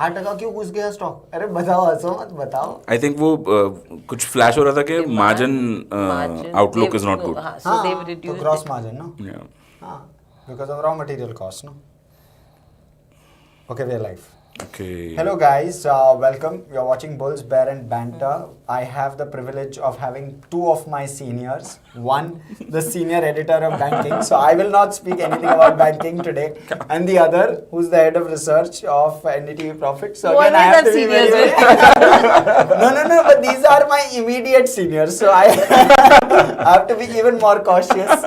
8% क्यों घुस गया स्टॉक? अरे बताओ, हंसो मत, बताओ. I think वो कुछ फ्लैश हो रहा था कि margin outlook is not good. So they've हाँ, reduced तो gross it. margin, no? Yeah. हाँ, because of raw material cost, no? Okay, we're live. Okay. Hello guys, welcome. You're watching Bulls, Bear and Banter. I have the privilege of having two of my seniors. One, the senior editor of banking, so I will not speak anything about banking today. And the other, who's the head of research of NDTV Profit. So again, I have to be very, No, but these are my immediate seniors, so I have to be even more cautious.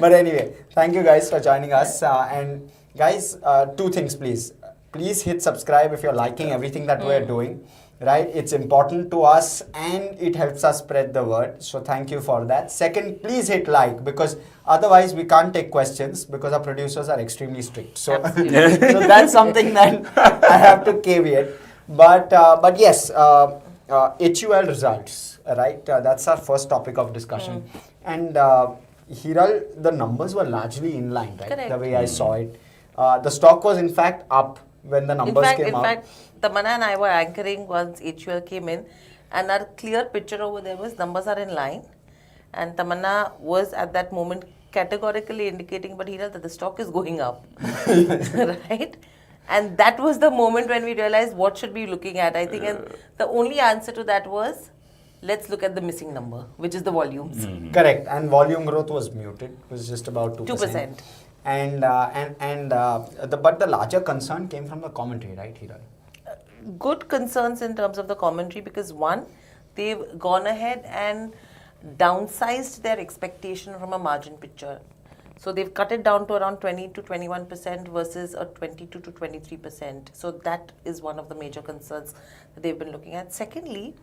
But anyway, thank you guys for joining us. And guys, two things please. Please hit subscribe if you're liking everything that we're doing, right? It's important to us and it helps us spread the word. So thank you for that. Second, please hit like because otherwise we can't take questions because our producers are extremely strict. So, so that's something that I have to caveat. But yes, HUL results, right? That's our first topic of discussion. And Hiral, the numbers were largely in line, right? Correct. The way I saw it. The stock was in fact up when the numbers came out. In fact, Tamanna and I were anchoring once HUL came in, and our clear picture over there was numbers are in line, and Tamanna was at that moment categorically indicating, but Hiral, that the stock is going up, right? And that was the moment when we realized what should we be looking at. I think, and the only answer to that was, let's look at the missing number, which is the volumes. Correct, and volume growth was muted. It was just about 2%. 2%. But the larger concern came from the commentary, right, Hiral? Good concerns in terms of the commentary because one, they've gone ahead and downsized their expectation from a margin picture. So they've cut it down to around 20 to 21% versus a 22 to 23%. So that is one of the major concerns that they've been looking at. Secondly,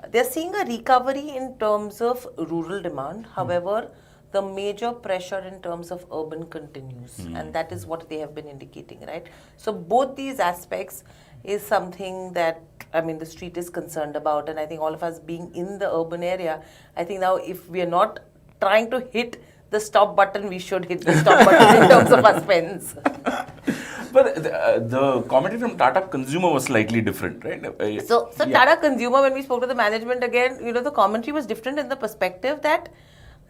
they're seeing a recovery in terms of rural demand. However, the major pressure in terms of urban continues, and that is what they have been indicating, right? So both these aspects is something that, I mean, the street is concerned about, and I think all of us being in the urban area, I think now if we are not trying to hit the stop button, we should hit the stop button in terms of our spends. But the commentary from Tata Consumer was slightly different, right? So Tata Consumer, when we spoke to the management again, you know, the commentary was different in the perspective that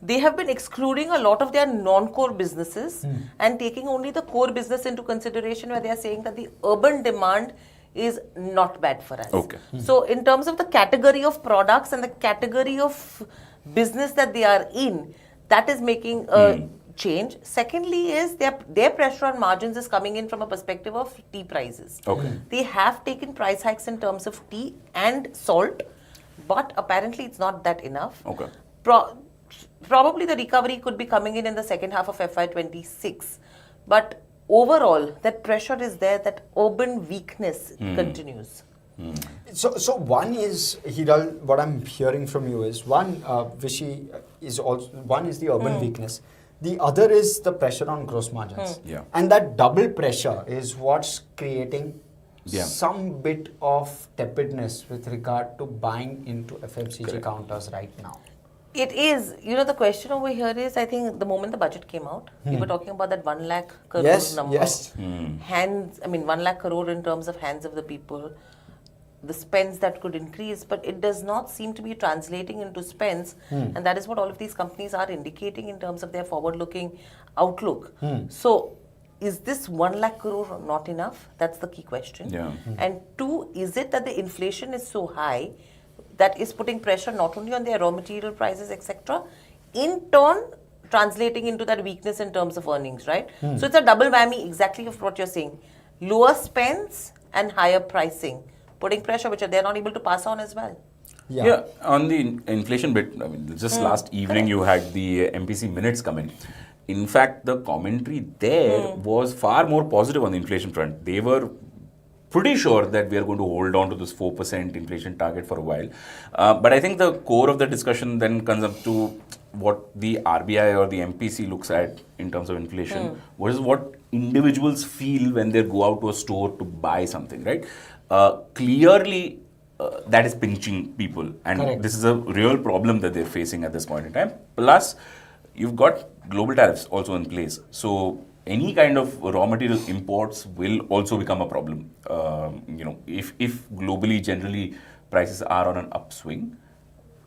they have been excluding a lot of their non-core businesses and taking only the core business into consideration, where they are saying that the urban demand is not bad for us. Okay. So in terms of the category of products and the category of business that they are in, that is making a change. Secondly is their pressure on margins is coming in from a perspective of tea prices. Okay. They have taken price hikes in terms of tea and salt, but apparently it's not that enough. Okay. Probably the recovery could be coming in the second half of FY26. But overall, that pressure is there, that urban weakness continues. So one is, Hiral, what I'm hearing from you is, one, Vishy, is also, one is the urban weakness. The other is the pressure on gross margins. Yeah. And that double pressure is what's creating Yeah. some bit of tepidness with regard to buying into FMCG counters right now. It is, you know, the question over here is, I think the moment the budget came out, we were talking about that 1 lakh crore number. Yes. Hands, I mean, 1 lakh crore in terms of hands of the people, the spends that could increase, but it does not seem to be translating into spends. And that is what all of these companies are indicating in terms of their forward-looking outlook. So, is this 1 lakh crore not enough? That's the key question. Yeah. And two, is it that the inflation is so high that is putting pressure not only on their raw material prices, etc., in turn translating into that weakness in terms of earnings, right? So it's a double whammy exactly of what you're saying. Lower spends and higher pricing, putting pressure which they're not able to pass on as well. Yeah, on the inflation bit, I mean, just last evening you had the MPC minutes come in. In fact, the commentary there was far more positive on the inflation front. They were pretty sure that we are going to hold on to this 4% inflation target for a while. But I think the core of the discussion then comes up to what the RBI or the MPC looks at in terms of inflation. What is what individuals feel when they go out to a store to buy something, right? Clearly, that is pinching people. And Correct. This is a real problem that they're facing at this point in time. Plus, you've got global tariffs also in place. So any kind of raw material imports will also become a problem. If globally generally prices are on an upswing,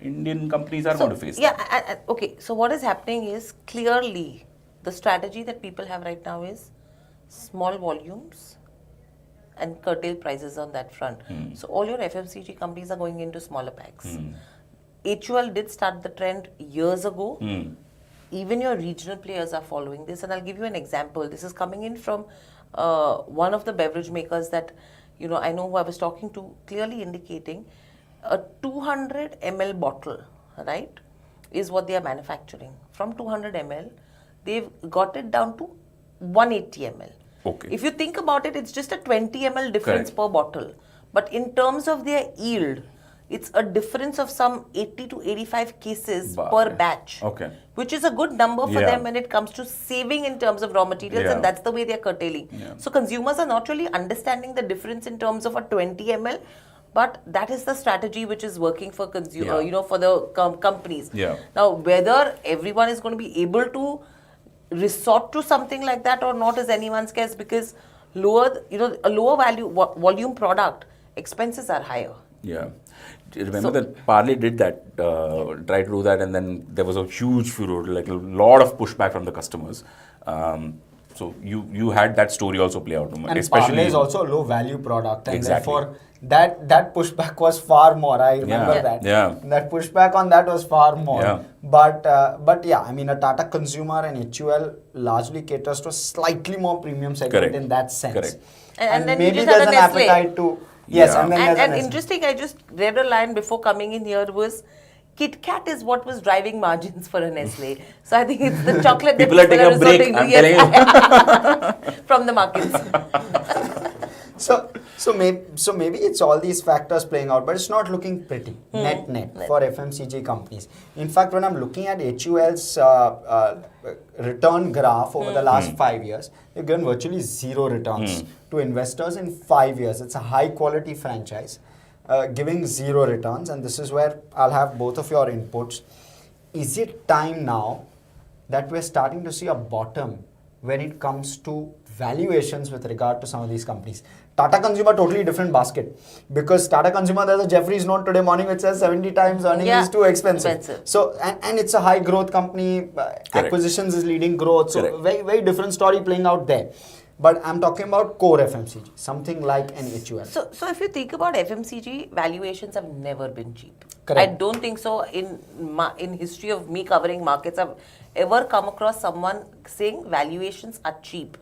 Indian companies are going to face that. Okay. So what is happening is clearly the strategy that people have right now is small volumes and curtail prices on that front. So all your FMCG companies are going into smaller packs. HUL did start the trend years ago. Even your regional players are following this, and I'll give you an example. This is coming in from one of the beverage makers that I know who I was talking to, clearly indicating a 200 ml bottle, right, is what they are manufacturing. From 200 ml, they've got it down to 180 ml. Okay. If you think about it, it's just a 20 ml difference per bottle. But in terms of their yield, it's a difference of some 80 to 85 cases per batch. Okay. Which is a good number for them when it comes to saving in terms of raw materials, and that's the way they're curtailing. So consumers are not really understanding the difference in terms of a 20 ml, but that is the strategy which is working for for the companies. Now, whether everyone is going to be able to resort to something like that or not is anyone's guess, because a lower volume product, expenses are higher. Yeah. Remember that Parley did that, tried to do that, and then there was a huge furor, like a lot of pushback from the customers. So you had that story also play out. And Parley is also a low value product, and therefore that pushback was far more. I remember that. Yeah. That pushback on that was far more. Yeah. But yeah, I mean, a Tata Consumer and HUL largely caters to a slightly more premium segment in that sense. Correct. And then maybe you just there's an have a Nestle. appetite to. Yes, and interesting, I just read a line before coming in here was Kit Kat is what was driving margins for a Nestle. So I think it's the chocolate people are taking a break, I'm telling you. From the markets. So maybe it's all these factors playing out, but it's not looking pretty net for FMCG companies. In fact, when I'm looking at HUL's return graph over the last 5 years, they've given virtually zero returns to investors in 5 years. It's a high quality franchise, giving zero returns, and this is where I'll have both of your inputs. Is it time now that we're starting to see a bottom when it comes to valuations with regard to some of these companies? Tata Consumer, totally different basket, because Tata Consumer, there's a Jeffrey's note today morning which says 70 times earnings is too expensive. So and it's a high growth company, acquisitions is leading growth, so very, very different story playing out there. But I'm talking about core FMCG, something like an HUL. So if you think about FMCG, valuations have never been cheap. Correct. I don't think so in history of me covering markets I've ever come across someone saying valuations are cheap.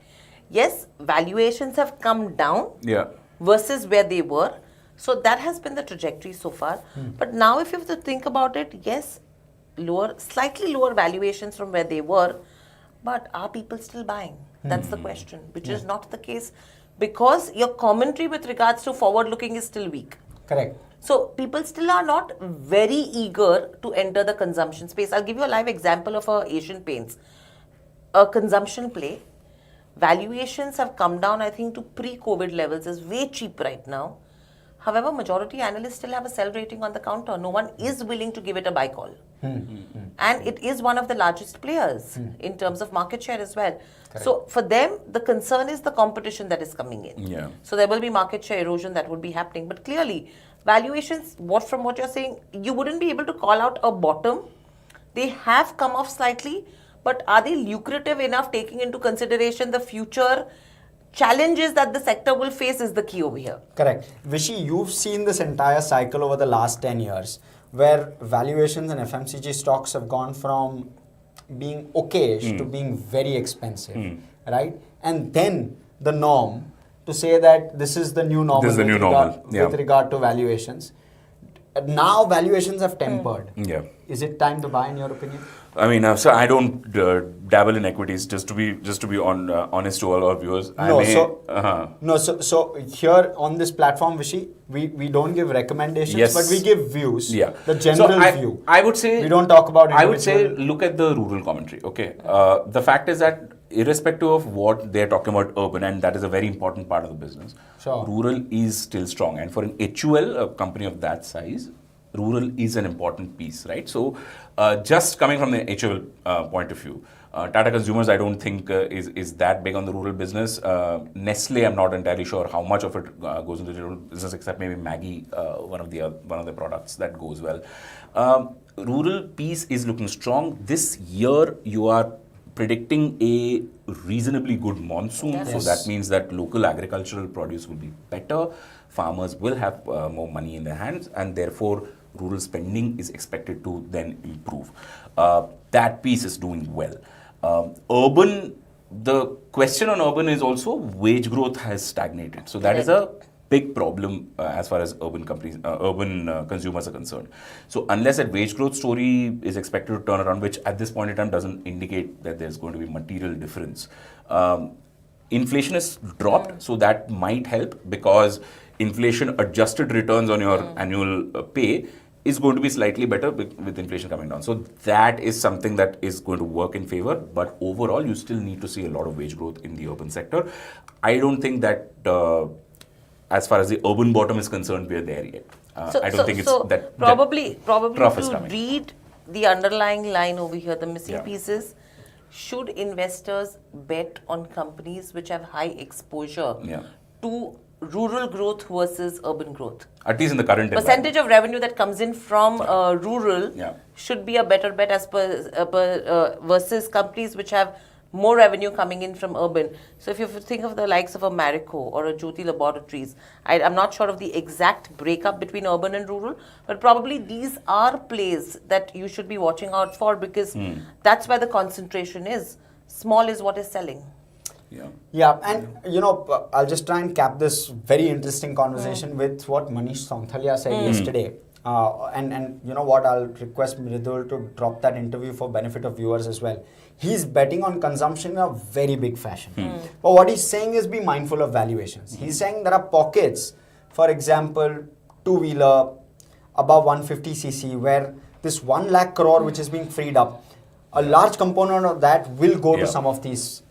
Yes, valuations have come down versus where they were. So that has been the trajectory so far. But now if you have to think about it, yes, slightly lower valuations from where they were, but are people still buying? That's the question, which is not the case, because your commentary with regards to forward looking is still weak. Correct. So people still are not very eager to enter the consumption space. I'll give you a live example of Asian Paints, a consumption play. Valuations have come down, I think, to pre-COVID levels. Is way cheap right now. However, majority analysts still have a sell rating on the counter. No one is willing to give it a buy call. And it is one of the largest players in terms of market share as well. Correct. So for them, the concern is the competition that is coming in. So there will be market share erosion that would be happening. But clearly, valuations, from what you're saying, you wouldn't be able to call out a bottom. They have come off slightly, but are they lucrative enough, taking into consideration the future challenges that the sector will face is the key over here. Correct. Vishy, you've seen this entire cycle over the last 10 years where valuations in FMCG stocks have gone from being okayish to being very expensive, right? And then the norm to say that this is the new normal, with regard to valuations. Now valuations have tempered. Is it time to buy, in your opinion? I mean, so I don't dabble in equities, just to be honest to all our viewers. So here on this platform, Vishy, we don't give recommendations, but we give views. The general view. I would say we don't talk about. I would say look at the rural commentary. Okay, the fact is that irrespective of what they're talking about urban, and that is a very important part of the business. Rural is still strong, and for an HUL, a company of that size, rural is an important piece, right? So, just coming from the HUL point of view, Tata Consumers, I don't think is that big on the rural business. Nestle, I'm not entirely sure how much of it goes into the rural business, except maybe Maggie, one of the products that goes well. Rural piece is looking strong. This year, you are predicting a reasonably good monsoon, Yes. so that means that local agricultural produce will be better. Farmers will have more money in their hands, and therefore rural spending is expected to then improve. That piece is doing well. Urban, the question on urban is also wage growth has stagnated. So that is a big problem as far as urban consumers are concerned. So unless that wage growth story is expected to turn around, which at this point in time doesn't indicate that there's going to be material difference, inflation has dropped, so that might help because inflation adjusted returns on your annual pay is going to be slightly better with inflation coming down. So that is something that is going to work in favor. But overall, you still need to see a lot of wage growth in the urban sector. I don't think that as far as the urban bottom is concerned, we are there yet. I don't think it's that probably to read the underlying line over here, the missing Yeah. pieces. Should investors bet on companies which have high exposure Yeah. to rural growth versus urban growth? At least in the current Percentage of revenue that comes in from rural Yeah. should be a better bet as versus companies which have more revenue coming in from urban. So if you think of the likes of a Marico or a Jyoti Laboratories, I'm not sure of the exact breakup between urban and rural, but probably these are plays that you should be watching out for because that's where the concentration is. Small is what is selling. Yeah. Yeah, and I'll just try and cap this very interesting conversation with what Manish Sonthalia said yesterday. And you know what, I'll request Mridul to drop that interview for benefit of viewers as well. He's betting on consumption in a very big fashion. But what he's saying is be mindful of valuations. He's saying there are pockets, for example, two-wheeler above 150cc where this 1 lakh crore which is being freed up, a large component of that will go to some of these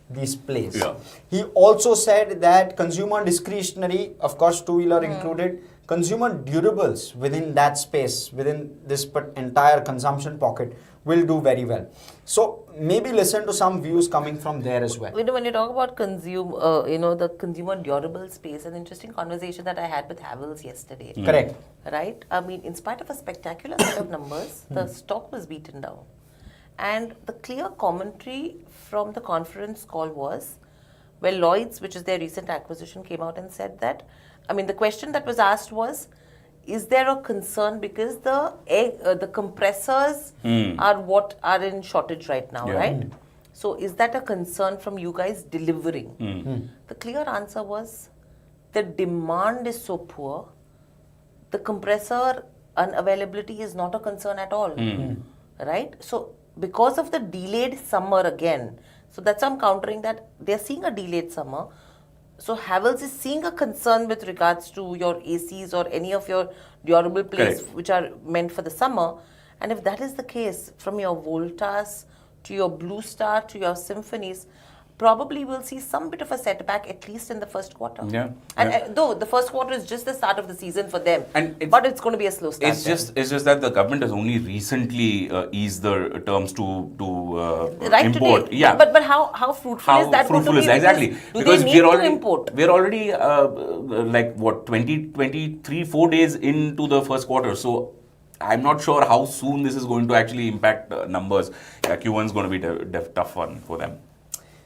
plays. Yeah. He also said that consumer discretionary, of course two-wheeler included, consumer durables within that space, within this entire consumption pocket will do very well. So maybe listen to some views coming from there as well. When you talk about the consumer durable space, an interesting conversation that I had with Havels yesterday. Correct. Right? I mean, in spite of a spectacular set of numbers, the stock was beaten down. And the clear commentary from the conference call was, well, Lloyd's, which is their recent acquisition, came out and said that, I mean, the question that was asked was, is there a concern because the compressors are in shortage right now, right? So is that a concern from you guys delivering? The clear answer was, the demand is so poor, the compressor unavailability is not a concern at all, right? So because of the delayed summer again, so that's why I'm countering that they're seeing a delayed summer. So Havels is seeing a concern with regards to your ACs or any of your durable plays which are meant for the summer. And if that is the case, from your Voltas to your Blue Star to your Symphonies, probably we'll see some bit of a setback at least in the first quarter. Yeah. And though the first quarter is just the start of the season for them, but it's going to be a slow start. It's just that the government has only recently eased the terms to right import. Today. Yeah. But how fruitful is that going to be? Exactly. Because they need to import? We're already 23, 4 days into the first quarter. So I'm not sure how soon this is going to actually impact numbers. Q1 is going to be a tough one for them.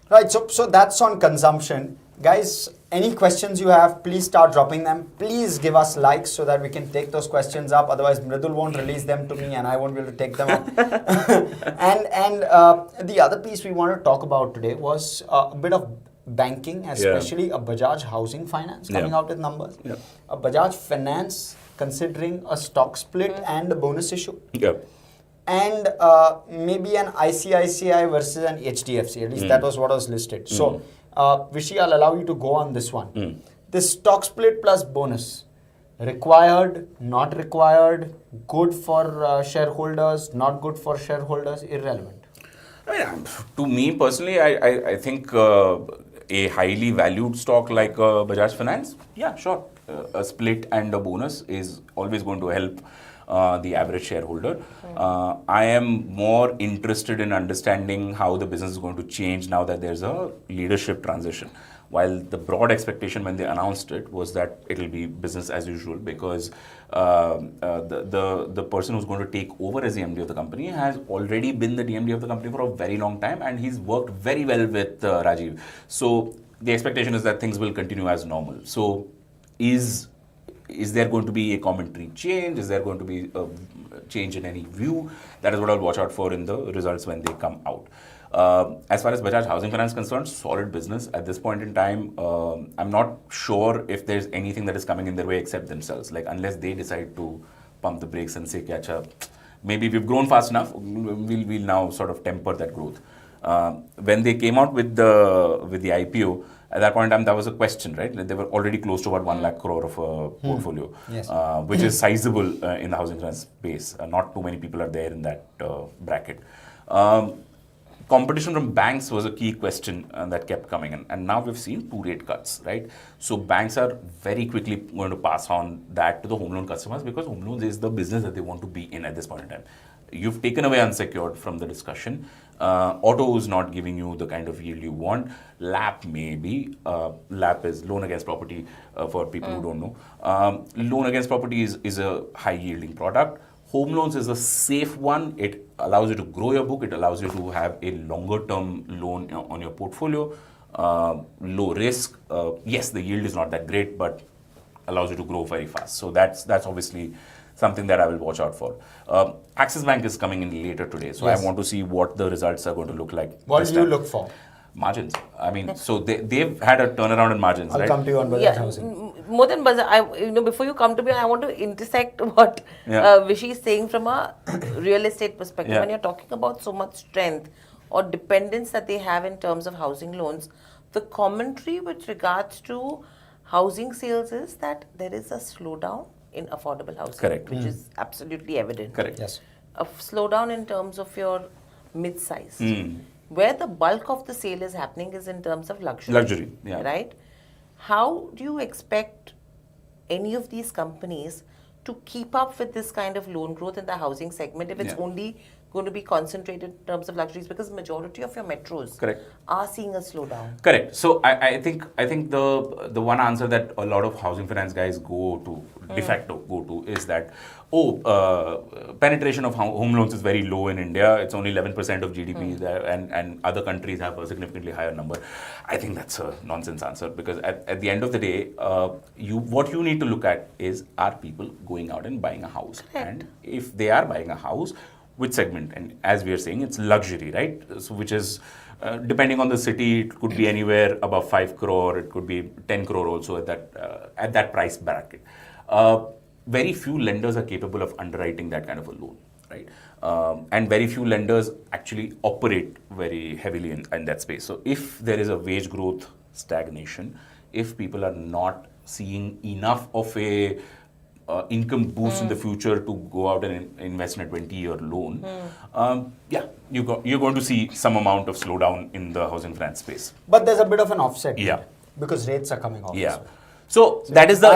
Right, so that's on consumption. Guys, any questions you have, please start dropping them. Please give us likes so that we can take those questions up. Otherwise, Mridul won't release them to me and I won't be able to take them up. and the other piece we want to talk about today was a bit of banking, especially a Bajaj housing finance coming out with numbers. Yeah. A Bajaj finance considering a stock split and a bonus issue. Yeah. And maybe an ICICI versus an HDFC. At least that was what was listed. So, Vishy, I'll allow you to go on this one. This stock split plus bonus, required, not required, good for shareholders, not good for shareholders, irrelevant. To me personally, I think a highly valued stock like Bajaj Finance, yeah, sure. A split and a bonus is always going to help the average shareholder. I am more interested in understanding how the business is going to change now that there's a leadership transition. While the broad expectation when they announced it was that it'll be business as usual, because the person who's going to take over as the MD of the company has already been the DMD of the company for a very long time, and he's worked very well with Rajiv. So the expectation is that things will continue as normal. So is there going to be a commentary change? Is there going to be a change in any view? That is what I'll watch out for in the results when they come out. As far as Bajaj Housing Finance is concerned, solid business at this point in time. I'm not sure if there's anything that is coming in their way except themselves. Like, unless they decide to pump the brakes and say, "Kya, maybe we've grown fast enough. We'll now sort of temper that growth." When they came out with the IPO, at that point in time, that was a question, right? They were already close to about 1 lakh crore of a portfolio, yes. Which is sizable in the housing finance space. Not too many people are there in that bracket. Competition from banks was a key question that kept coming in, and now we've seen 2 rate cuts, right? So banks are very quickly going to pass on that to the home loan customers, because home loans is the business that they want to be in at this point in time. You've taken away unsecured from the discussion. Auto is not giving you the kind of yield you want. LAP maybe. LAP is loan against property for people who don't know. Loan against property is a high yielding product. Home loans is a safe one. It allows you to grow your book. It allows you to have a longer term loan on your portfolio. Low risk. Yes, the yield is not that great, but allows you to grow very fast. So that's obviously something that I will watch out for. Axis Bank is coming in later today, so yes. I want to see what the results are going to look like. What do you look for? Margins. I mean, so they've had a turnaround in margins, I'll right? come to you on Bajaj Housing. More than Bajaj, before you come to me, I want to intersect what Vishy is saying from a real estate perspective. When you're talking about so much strength or dependence that they have in terms of housing loans, the commentary with regards to housing sales is that there is a slowdown in affordable housing. Correct. Which is absolutely evident. Correct. Yes. A slowdown in terms of your mid-size. Where the bulk of the sale is happening is in terms of luxury. Luxury, yeah. Right? How do you expect any of these companies to keep up with this kind of loan growth in the housing segment if it's only going to be concentrated in terms of luxuries, because majority of your metros are seeing a slowdown? Correct. So I think the one answer that a lot of housing finance guys go to, de facto go to, is that penetration of home loans is very low in India. It's only 11% of GDP there, and other countries have a significantly higher number. I think that's a nonsense answer, because at the end of the day, what you need to look at is, are people going out and buying a house? Correct. And if they are buying a house, which segment? And as we are saying, it's luxury, right? So which is, depending on the city, it could be anywhere above 5 crore, it could be 10 crore also at that price bracket. Very few lenders are capable of underwriting that kind of a loan, right? And very few lenders actually operate very heavily in that space. So if there is a wage growth stagnation, if people are not seeing enough of a income boost in the future to go out and invest in a 20-year loan, you're going to see some amount of slowdown in the housing finance space. But there's a bit of an offset. Yeah. Because rates are coming off. Yeah. So that is the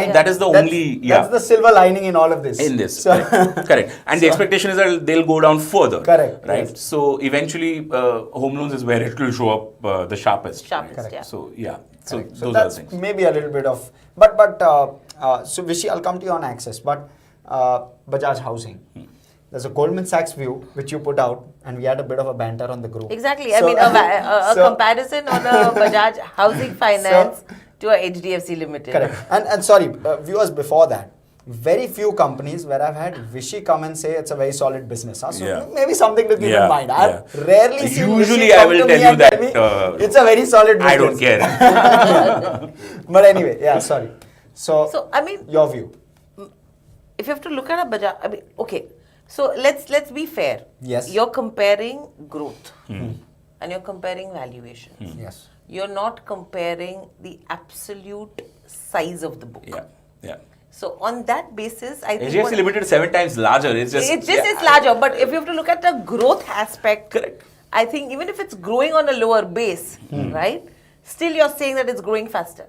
only that's the silver lining in all of this. In this, correct. And the expectation is that they'll go down further. Correct. Right. Yes. So eventually, home loans is where it will show up the sharpest. Correct. Yeah. So yeah. So Correct. those That's are the things. maybe a little bit of, but so Vishy, I'll come to you on Axis, but Bajaj Housing. There's a Goldman Sachs view which you put out, and we had a bit of a banter on the group. Exactly. So, I mean, a comparison on a Bajaj Housing Finance to a HDFC Limited. Correct. And sorry, viewers, before that, very few companies where I've had Vishy come and say it's a very solid business. Huh? So maybe something to keep in mind. I've rarely seen Usually Vishy I come will to tell me you and tell that me it's a very solid business. I don't care. But anyway, yeah, sorry. So I mean, your view. If you have to look at a Bajaj, I mean, okay. So let's be fair. Yes. You're comparing growth and you're comparing valuation. Yes. You're not comparing the absolute size of the book. Yeah. So on that basis, I think HDFC Limited is 7 times larger. It's larger. But if you have to look at the growth aspect, correct. I think even if it's growing on a lower base, right? Still, you're saying that it's growing faster.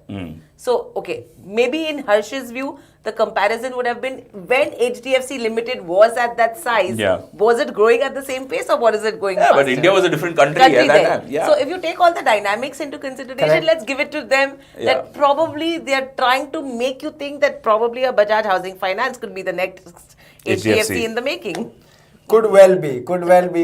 So, okay, maybe in Hersh's view, the comparison would have been when HDFC Limited was at that size, Yeah. was it growing at the same pace or what is it going Yeah, faster? but India was a different country, Country at that then. time. Yeah. So, if you take all the dynamics into consideration, Correct. let's give it to them Yeah. that probably they are trying to make you think that probably a Bajaj Housing Finance could be the next HDFC in the making. Could well be.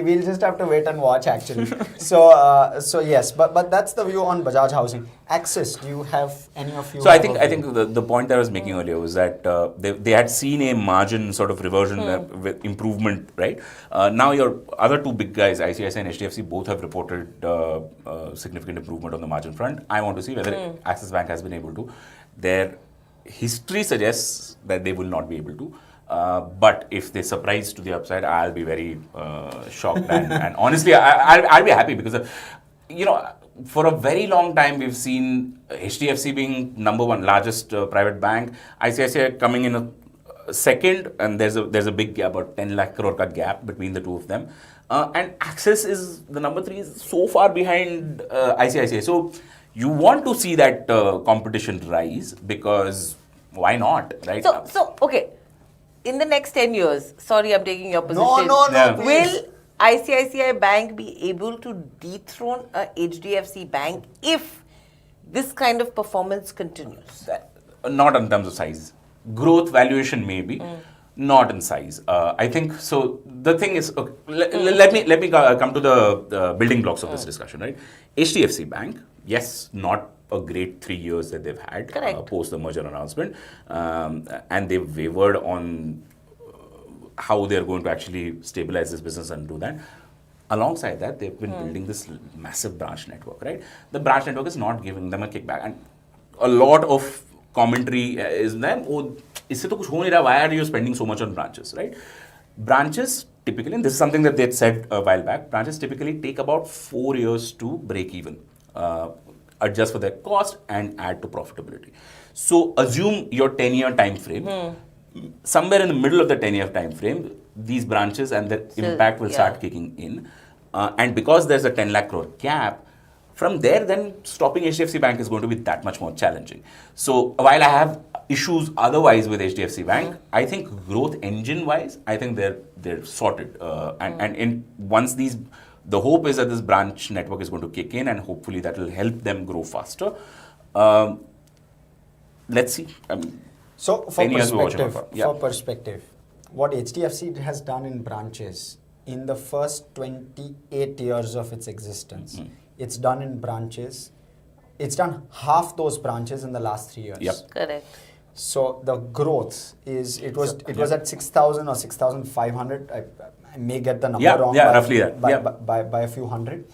We'll just have to wait and watch actually. So yes, but that's the view on Bajaj Housing. Axis, do you have any of you? So I think the point that I was making earlier was that they had seen a margin sort of reversion with improvement, right? Now your other two big guys, ICICI and HDFC, both have reported significant improvement on the margin front. I want to see whether Axis Bank has been able to. Their history suggests that they will not be able to. But if they surprise to the upside, I'll be very shocked and honestly, I'll be happy because, for a very long time we've seen HDFC being number one largest private bank, ICICI coming in a second, and there's a big gap, about 10 lakh crore ka gap between the two of them, and Axis is the number three, is so far behind ICICI. So you want to see that competition rise because why not, right? So okay. In the next 10 years, sorry, I'm taking your position. No, Yeah. please. Will ICICI Bank be able to dethrone a HDFC Bank if this kind of performance continues? Not in terms of size. Growth, valuation maybe, not in size. I think so. The thing is, okay, let me come to the building blocks of this discussion, right? HDFC Bank, yes, not a great 3 years that they've had post the merger announcement, and they've wavered on how they're going to actually stabilize this business and do that. Alongside that, they've been building this massive branch network, right? The branch network is not giving them a kickback, and a lot of commentary is that, oh, isse to kuch ho nahi raha, why are you spending so much on branches, right? Branches typically, and this is something that they'd said a while back, branches typically take about 4 years to break even. Adjust for their cost and add to profitability. So assume your 10-year time frame. Somewhere in the middle of the 10-year time frame, these branches and their impact will start kicking in. And because there's a 10 lakh crore gap, from there then stopping HDFC Bank is going to be that much more challenging. So while I have issues otherwise with HDFC Bank, I think growth engine wise, I think they're sorted. Once the hope is that this branch network is going to kick in and hopefully that will help them grow faster. Let's see. So for Yeah. perspective, what HDFC has done in branches in the first 28 years of its existence, it's done in branches. It's done half those branches in the last 3 years. Yep. Correct. So the growth is it was at 6,000 or 6,500. I may get the number wrong. Roughly that. By a few hundred,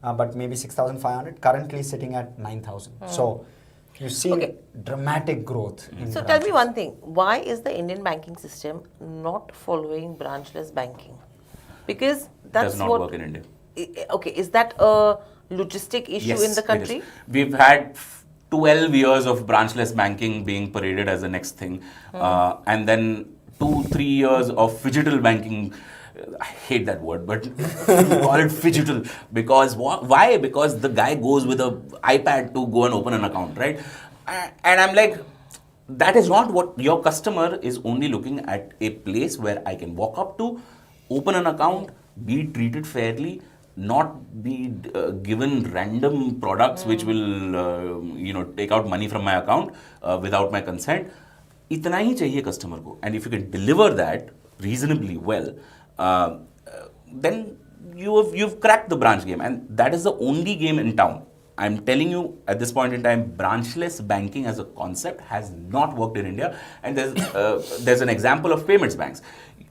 but maybe 6,500. Currently sitting at 9,000. So you've seen dramatic growth. So tell me one thing: why is the Indian banking system not following branchless banking? Because that's does not what work in India. Okay, is that a logistic issue Yes, in the country? it is. We've had 12 years of branchless banking being paraded as the next thing, and then 2-3 years of phygital banking. I hate that word, but you call it phygital because why? Because the guy goes with an iPad to go and open an account, right? And I'm like, that is not what your customer is. Only looking at a place where I can walk up to, open an account, be treated fairly, not be given random products which will take out money from my account without my consent. इतना ही चाहिए customer को, and if you can deliver that reasonably well, then you've cracked the branch game, and that is the only game in town. I'm telling you, at this point in time, branchless banking as a concept has not worked in India, and there's an example of payments banks.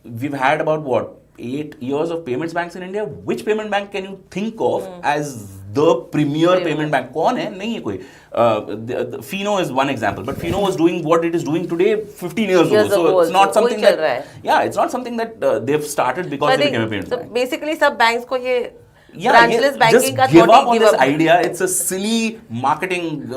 We've had about 8 years of payments banks in India. Which payment bank can you think of as the premier payment bank? कौन है? नहीं है कोई. The Fino is one example, but Fino was doing what it is doing today 15 years ago. So it's not something that it's not something that they've started because they became a payment bank. So basically, सब banks को ये Yeah, branchless banking just give up on this idea. It's a silly marketing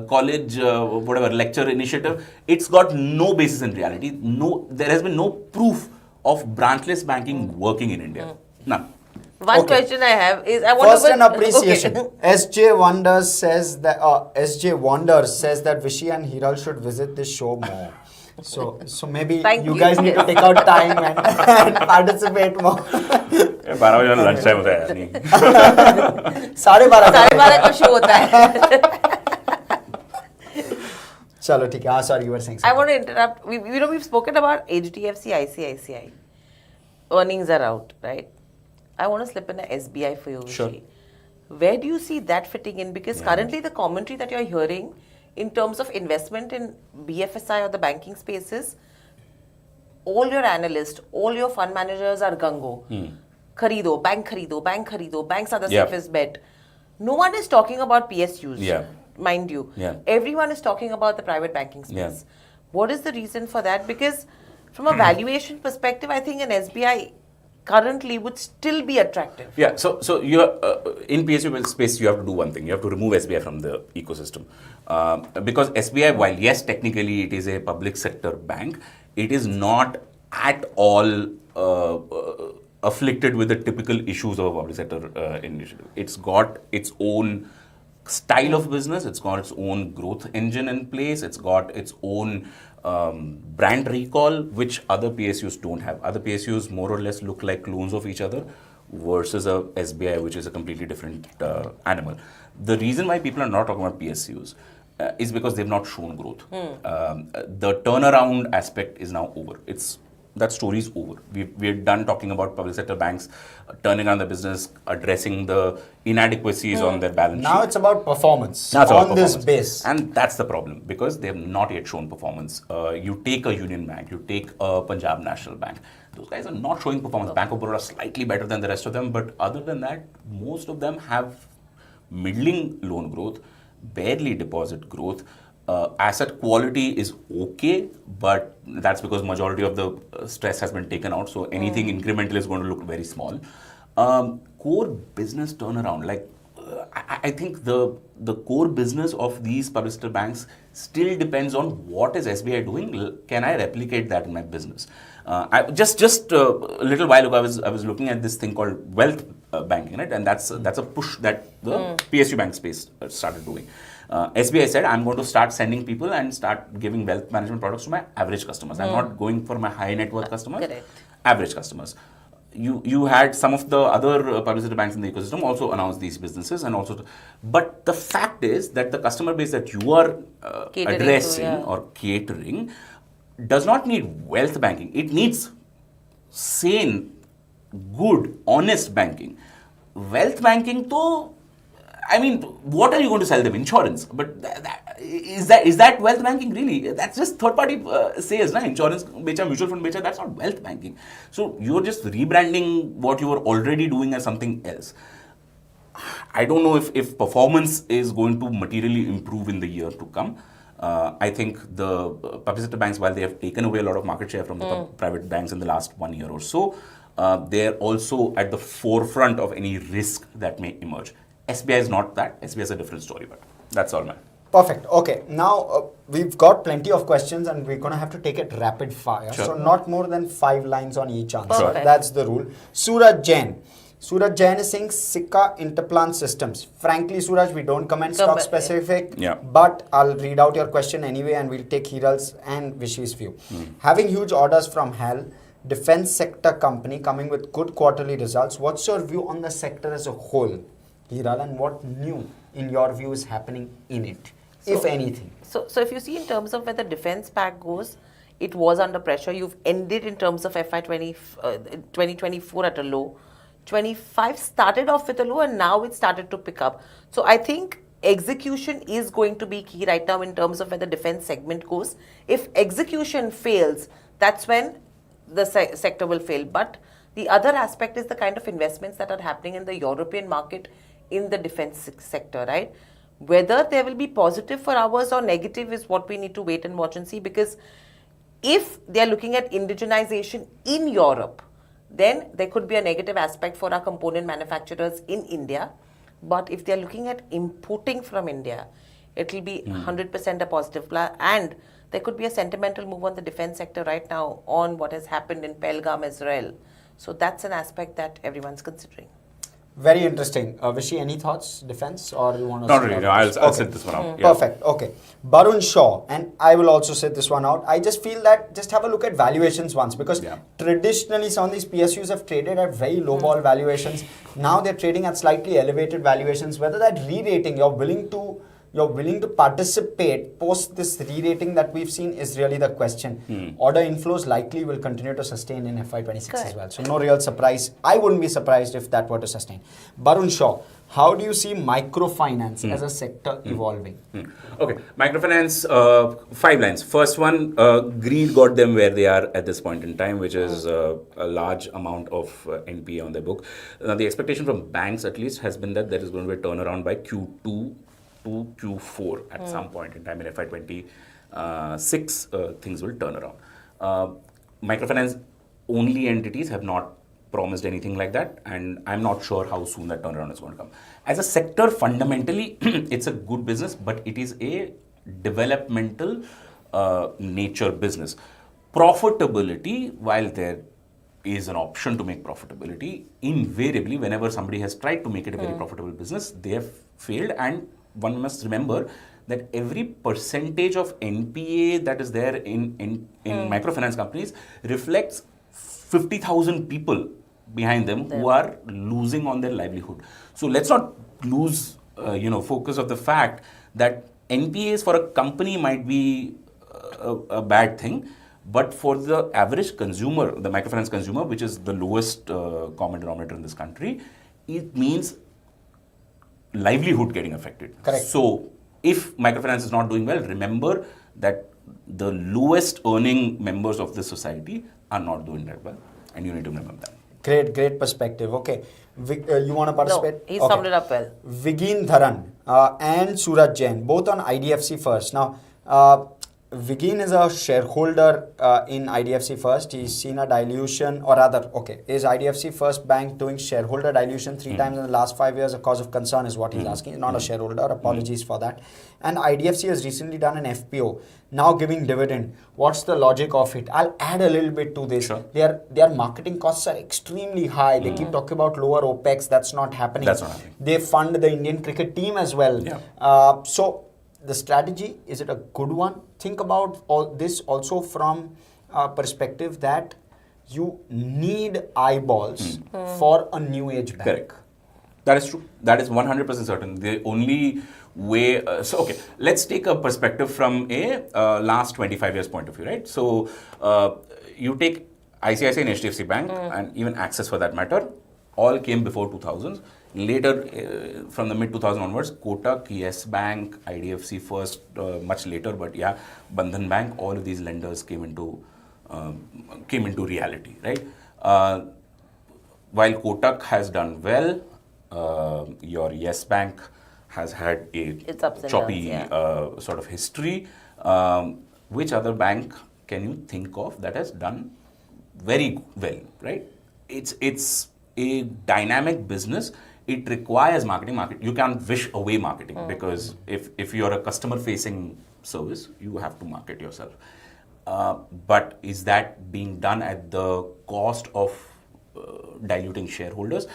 college whatever lecture initiative. It's got no basis in reality. No, there has been no proof of branchless banking working in India. None. One Okay. question I have is I want First, to an appreciation. Okay. SJ Wonders says that Vishy and Hiral should visit this show more. So maybe Thank you you. guys need to take out time and participate more. 12 बजे lunch time होता है नहीं 12:30 12:30 का show होता है. चलो ठीक है. हाँ, sorry, you were saying I something. want to interrupt. We've spoken about HDFC, ICICI. Earnings are out, right? I want to slip in a SBI for you, Sure. Vishy. Where do you see that fitting in? Because currently the commentary that you're hearing in terms of investment in BFSI or the banking spaces, all your analysts, all your fund managers are gung-ho. Kharido, bank kharido, banks are the Yeah. safest bet. No one is talking about PSUs, Yeah. mind you. Yeah. Everyone is talking about the private banking space. Yeah. What is the reason for that? Because from a valuation perspective, I think an SBI currently would still be attractive. Yeah, so you're in PSU space, you have to do one thing. You have to remove SBI from the ecosystem. Because SBI, while yes, technically it is a public sector bank, it is not at all afflicted with the typical issues of a public sector initiative. It's got its own style of business, it's got its own growth engine in place, it's got its own brand recall, which other PSUs don't have. Other PSUs more or less look like clones of each other versus a SBI, which is a completely different animal. The reason why people are not talking about PSUs is because they've not shown growth. The turnaround aspect is now over. That story is over. We're done talking about public sector banks turning around the business, addressing the inadequacies on their balance sheet. Now it's about performance That's about on this performance. base. And that's the problem because they have not yet shown performance. You take a Union Bank, you take a Punjab National Bank. Those guys are not showing performance. Bank of Baroda slightly better than the rest of them, but other than that, most of them have middling loan growth, barely deposit growth. Asset quality is okay, but that's because majority of the stress has been taken out. So anything incremental is going to look very small. Core business turnaround, like I think the core business of these public sector banks still depends on what is SBI doing. Can I replicate that in my business? Just a little while ago, I was looking at this thing called wealth banking, right? And that's a push that the PSU bank space started doing. SBI said, I'm going to start sending people and start giving wealth management products to my average customers. I'm not going for my high net worth customers, Correct. average customers. You had some of the other public sector banks in the ecosystem also announce these businesses and also, but the fact is that the customer base that you are Catering to, addressing yeah. or catering does not need wealth banking. It needs sane, good, honest banking. Wealth banking, though, I mean, what are you going to sell them? Insurance. But is that wealth banking really? That's just third-party sales, na? Insurance, becha, mutual fund, becha, that's not wealth banking. So you're just rebranding what you were already doing as something else. I don't know if performance is going to materially improve in the year to come. I think the public sector banks, while they have taken away a lot of market share from the private banks in the last 1 year or so, they're also at the forefront of any risk that may emerge. SBI is not that. SBI is a different story, but that's all, man. Perfect. Okay. Now we've got plenty of questions and we're going to have to take it rapid fire. Sure. So not more than 5 lines on each answer. Perfect. That's the rule. Suraj Jain. Suraj Jain is saying Sika Interplant Systems. Frankly, Suraj, we don't comment stock specific, Yeah. but I'll read out your question anyway and we'll take Hiral's and Vishy's view. Having huge orders from HUL, defense sector company coming with good quarterly results. What's your view on the sector as a whole, Hiral, and what new, in your view, is happening in it, if anything? So if you see in terms of where the defense pack goes, it was under pressure. You've ended in terms of FY 2024 at a low. 25 started off with a low and now it started to pick up. So I think execution is going to be key right now in terms of where the defense segment goes. If execution fails, that's when the sector will fail. But the other aspect is the kind of investments that are happening in the European market in the defense sector, right? Whether there will be positive for ours or negative is what we need to wait and watch and see, because if they are looking at indigenization in Europe, then there could be a negative aspect for our component manufacturers in India. But if they are looking at importing from India, it will be 100% a positive plan. And there could be a sentimental move on the defense sector right now on what has happened in Pelgam, Israel. So that's an aspect that everyone's considering. Very interesting. Vishy, any thoughts, defense, or you want to? Not really. No, I'll sit this one out. Yeah. Perfect. Okay. Barun Shaw, and I will also sit this one out. I just feel that just have a look at valuations once, because traditionally some of these PSUs have traded at very low ball valuations. Now they're trading at slightly elevated valuations. Whether that re-rating you're willing to participate post this re-rating that we've seen is really the question. Order inflows likely will continue to sustain in FY26 as well. So no real surprise. I wouldn't be surprised if that were to sustain. Barun Shaw, how do you see microfinance as a sector evolving? Okay, microfinance, 5 lines. First one, greed got them where they are at this point in time, which is a large amount of NPA on their book. Now, the expectation from banks at least has been that there is going to be a turnaround by Q2 to Q4 at some point in time in FY26, things will turn around. Microfinance only entities have not promised anything like that, and I'm not sure how soon that turnaround is going to come. As a sector, fundamentally, it's a good business, but it is a developmental nature business. Profitability, while there is an option to make profitability, invariably, whenever somebody has tried to make it a very profitable business, they have failed. And one must remember that every percentage of NPA that is there in microfinance companies reflects 50,000 people behind them who are losing on their livelihood. So let's not lose focus of the fact that NPAs for a company might be a bad thing, but for the average consumer, the microfinance consumer, which is the lowest common denominator in this country, it means livelihood getting affected. Correct. So if microfinance is not doing well, remember that the lowest earning members of this society are not doing that well, and you need to remember that. Great perspective. Okay, you want to participate? No, he summed it up well. Vigin Dharan and Suraj Jain, both on IDFC First. Now, Vigin is a shareholder in IDFC First. He's seen a dilution, or rather, is IDFC First Bank doing shareholder dilution 3 times in the last 5 years? A cause of concern is what he's asking. He's not a shareholder. Apologies for that. And IDFC has recently done an FPO, now giving dividend. What's the logic of it? I'll add a little bit to this. Sure. Their marketing costs are extremely high. They keep talking about lower OPEX. That's not happening. They fund the Indian cricket team as well. Yeah. So the strategy, is it a good one? Think about all this also from a perspective that you need eyeballs for a new age bank. Correct. That is true. That is 100% certain. The only way, let's take a perspective from a last 25 years point of view, right? So you take ICICI and HDFC Bank, and even Axis for that matter, all came before 2000s. Later, from the mid-2000s onwards, Kotak, Yes Bank, IDFC First, much later, but yeah, Bandhan Bank, all of these lenders came into reality, right? While Kotak has done well, your Yes Bank has had a choppy sort of history. Which other bank can you think of that has done very well, right? It's a dynamic business. It requires marketing. You can't wish away marketing because if you're a customer-facing service, you have to market yourself. But is that being done at the cost of diluting shareholders?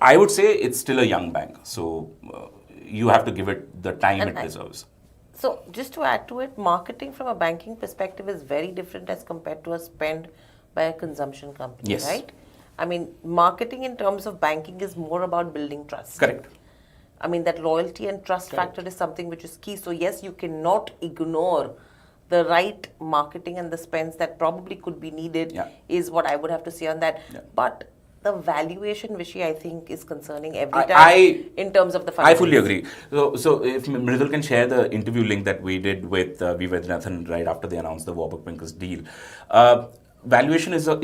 I would say it's still a young bank, so you have to give it the time it deserves. So just to add to it, marketing from a banking perspective is very different as compared to a spend by a consumption company, right? I mean, marketing in terms of banking is more about building trust. Correct. I mean, that loyalty and trust factor is something which is key. So yes, you cannot ignore the right marketing and the spends that probably could be needed is what I would have to say on that. But the valuation, Vishy, I think is concerning every time in terms of the funds. I fully agree. So if Mridul can share the interview link that we did with Vishwanath right after they announced the Warburg Pincus deal. Valuation is a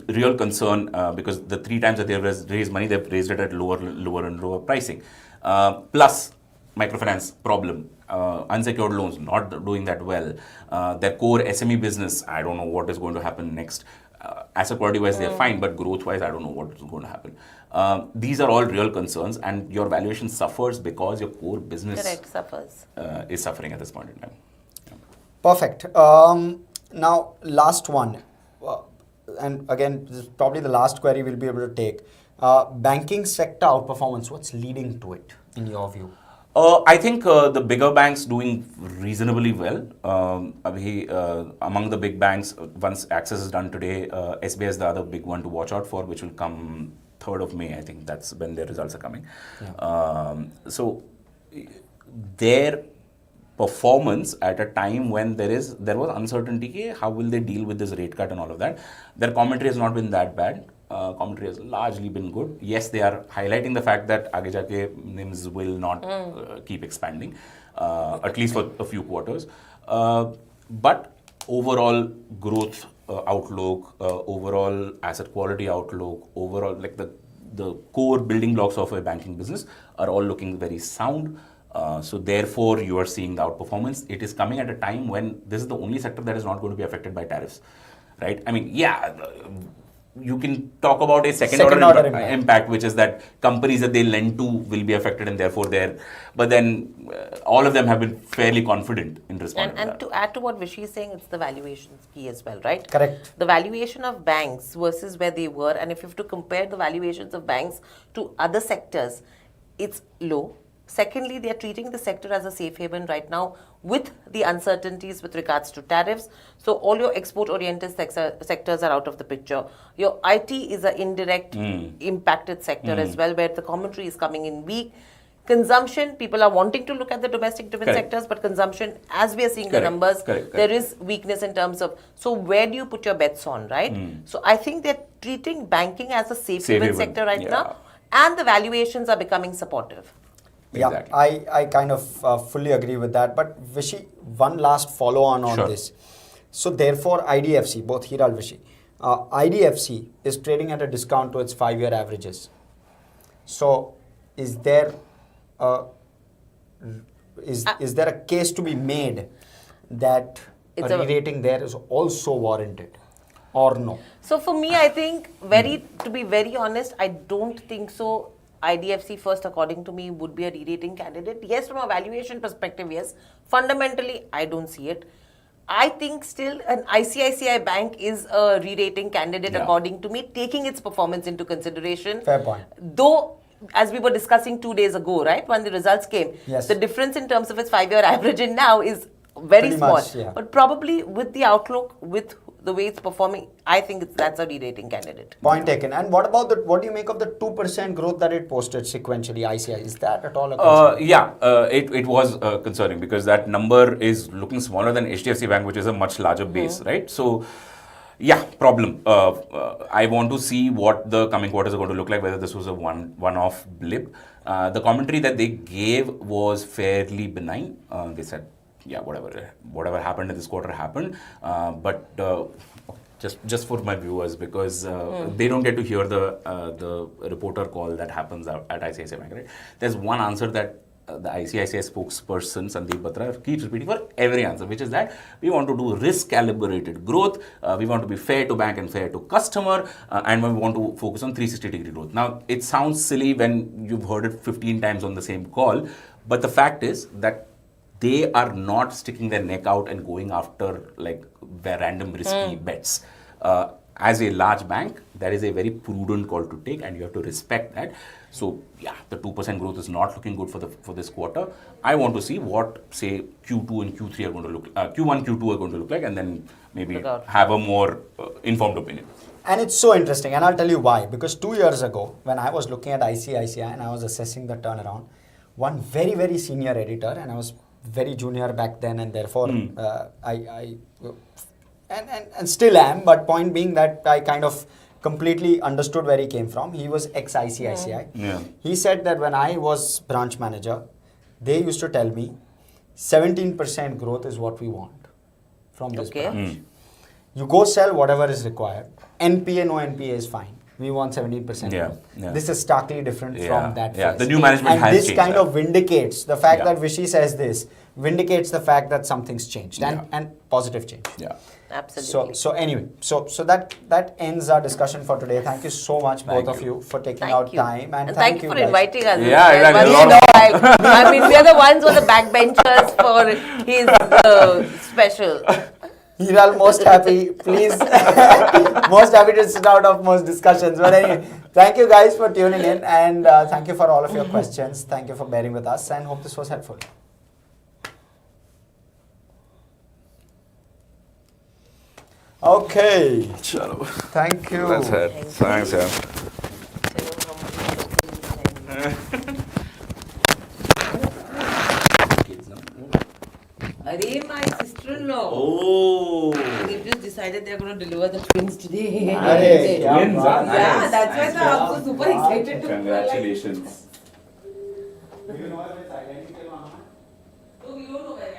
real concern because the 3 times that they have raised money, they've raised it at lower and lower pricing. Plus, microfinance problem, unsecured loans not doing that well. Their core SME business, I don't know what is going to happen next. Asset quality wise, they're fine, but growth wise, I don't know what is going to happen. These are all real concerns, and your valuation suffers because your core business is suffering at this point in time. Yeah. Perfect. Now, last one. And again, this is probably the last query we'll be able to take. Banking sector outperformance, what's leading to it in your view? I think the bigger banks doing reasonably well. Among the big banks, once Axis is done today, SBI is the other big one to watch out for, which will come 3rd of May. I think that's when their results are coming. Yeah. So their performance at a time when there was uncertainty, how will they deal with this rate cut and all of that. Their commentary has not been that bad. Commentary has largely been good. Yes, they are highlighting the fact that aage jaake NIMs will not keep expanding, at least for a few quarters. But overall growth outlook, overall asset quality outlook, overall like the core building blocks of a banking business are all looking very sound. So therefore, you are seeing the outperformance. It is coming at a time when this is the only sector that is not going to be affected by tariffs, right? I mean, yeah, you can talk about a second order impact, which is that companies that they lend to will be affected and therefore but then all of them have been fairly confident in responding And to add to what Vishy is saying, it's the valuations key as well, right? Correct. The valuation of banks versus where they were, and if you have to compare the valuations of banks to other sectors, it's low. Secondly, they are treating the sector as a safe haven right now with the uncertainties with regards to tariffs. So all your export-oriented sectors are out of the picture. Your IT is an indirect impacted sector as well, where the commentary is coming in weak. Consumption, people are wanting to look at the domestic-driven sectors, but consumption, as we are seeing the numbers, there is weakness in terms of, so where do you put your bets on, right? So I think they're treating banking as a safe haven sector right now, and the valuations are becoming supportive. Exactly. Yeah, I kind of fully agree with that. But Vishy, one last follow-on on this. So therefore, IDFC, both Hiral, Vishy, IDFC is trading at a discount to its 5-year averages. So is there is there a case to be made that a re-rating there is also warranted, or no? So for me, I think to be very honest, I don't think so. IDFC First, according to me, would be a re-rating candidate. Yes, from a valuation perspective, yes. Fundamentally, I don't see it. I think still an ICICI Bank is a re-rating candidate, according to me, taking its performance into consideration. Fair point. Though, as we were discussing 2 days ago, right, when the results came, the difference in terms of its 5-year average in now is very pretty small. Much, But probably with the outlook, with the way it's performing, I think that's a re-rating candidate. Point taken. And what about what do you make of the 2% growth that it posted sequentially, ICI? Is that at all a concern? It was concerning because that number is looking smaller than HDFC Bank, which is a much larger base, right? So, yeah, problem. I want to see what the coming quarters are going to look like, whether this was a one-off blip. The commentary that they gave was fairly benign. They said, yeah, whatever happened in this quarter happened. But just for my viewers, because they don't get to hear the reporter call that happens at ICICI Bank, right? There's one answer that the ICICI spokesperson Sandeep Batra keeps repeating for every answer, which is that we want to do risk-calibrated growth, we want to be fair to bank and fair to customer, and we want to focus on 360-degree growth. Now, it sounds silly when you've heard it 15 times on the same call, but the fact is that they are not sticking their neck out and going after like random risky bets. As a large bank, that is a very prudent call to take, and you have to respect that. So, yeah, the 2% growth is not looking good for this quarter. I want to see what, say, Q2 and Q3 are going to look, Q1, Q2 are going to look like, and then maybe have a more informed opinion. And it's so interesting, and I'll tell you why. Because 2 years ago, when I was looking at ICICI and I was assessing the turnaround, one very, very senior editor, and I was very junior back then, and therefore I still am, but point being that I kind of completely understood where he came from. He was ex-ICICI. He said that when I was branch manager, they used to tell me 17% growth is what we want from this branch. You go sell whatever is required. NPA, no NPA is fine. We want 17% growth. This is starkly different from that phase. The new management has changed. And this kind of vindicates the fact that Vishy says this, vindicates the fact that something's changed and positive change. Absolutely. So anyway, so that ends our discussion for today. Thank you so much, both of you, for taking out time. And thank you for guys. inviting us. Exactly. I mean, we are the ones who are the backbenchers for his special. Hiral, most happy. Please most happy to sit out of most discussions. But anyway, thank you guys for tuning in, and thank you for all of your questions. Thank you for bearing with us, and hope this was helpful. Okay. Chalo. Thank you. That's it. Thanks, yeah. Arey, my sister-in-law. Oh. They've just decided they're going to deliver the twins today. Arey, kya Twins, baat hai. Yeah, that's why I'm so super excited to Congratulations. Do you know if it's identical or not? Oh, you don't know where